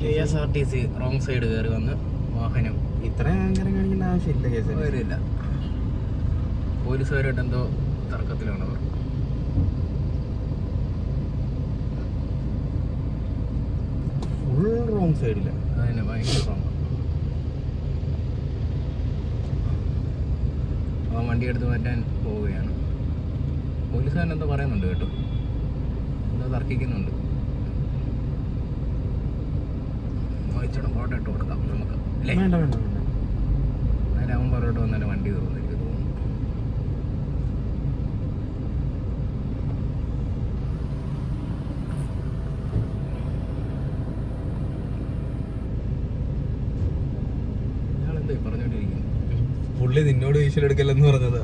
KSRTC wrong side കയറി വന്ന് വാഹനം ഇത്രയും അങ്ങനെ കാണിക്കേണ്ട ആവശ്യമില്ല. വരില്ല. പോലീസുകാരായിട്ട് എന്തോ തർക്കത്തിലാണ് അവർ. Full wrong സൈഡില്ല. അതിന് ഭയങ്കര റോങ്. ആ വണ്ടി എടുത്ത് മാറ്റാൻ പോവുകയാണ്. പോലീസുകാരൻ എന്തോ പറയുന്നുണ്ട് കേട്ടോ, എന്തോ തർക്കിക്കുന്നുണ്ട്. വായിച്ചോടെ ഫോട്ടോ ഇട്ട് കൊടുക്കാം നമുക്ക് അല്ലേ? വേണ്ട വേണ്ട വേണ്ട. നേരെ അവൻ പുറകോട്ട് വന്നാലും വണ്ടി തോന്നുന്നു എനിക്ക് തോന്നുന്നു. ഇയാളെന്തോ പറഞ്ഞോണ്ടിരിക്കുന്നു. പുള്ളി നിന്നോട് ഈശ്വരെടുക്കല്ലെന്ന് പറഞ്ഞത്.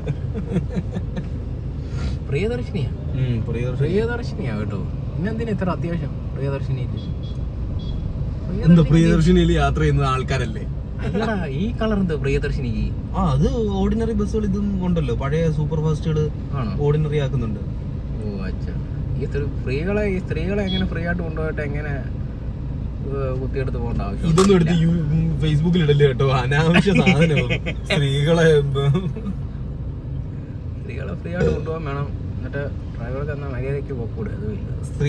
പ്രിയദർശിനിയാ? പ്രിയദർശിനിയാ കേട്ടോ. ഇന്നെന്തിനാ ഇത്ര അത്യാവശ്യം പ്രിയദർശിനിയിൽ? എന്താ പ്രിയദർശിനിയിൽ യാത്ര ചെയ്യുന്ന ആൾക്കാരല്ലേ? ഈ കളർ എന്താ പ്രിയദർശിനിക്ക്? അത് ഓർഡിനറി ബസ്സുകൾ ഇതും കൊണ്ടല്ലോ, പഴയ സൂപ്പർ ഫാസ്റ്റുകൾ ഓർഡിനറി ആക്കുന്നുണ്ട്. ഓ അച്ഛാ. ഈ സ്ത്രീകളെ എങ്ങനെ ഫ്രീ ആയിട്ട് കൊണ്ടുപോയിട്ട് എങ്ങനെ കുത്തിയെടുത്ത് പോകേണ്ട ആവശ്യം? ഇതൊന്നും എടുത്ത് ഫേസ്ബുക്കിൽ ഇടല്ലേ കേട്ടോ, അനാവശ്യ സാധനം. സ്ത്രീകളെ ഫ്രീ ആയിട്ട് കൊണ്ടുപോകാൻ വേണം. എന്നിട്ട് ഡ്രൈവർക്ക് എന്നാൽ മര്യാദയ്ക്ക് പോക്കൂടെ? അതുമില്ല.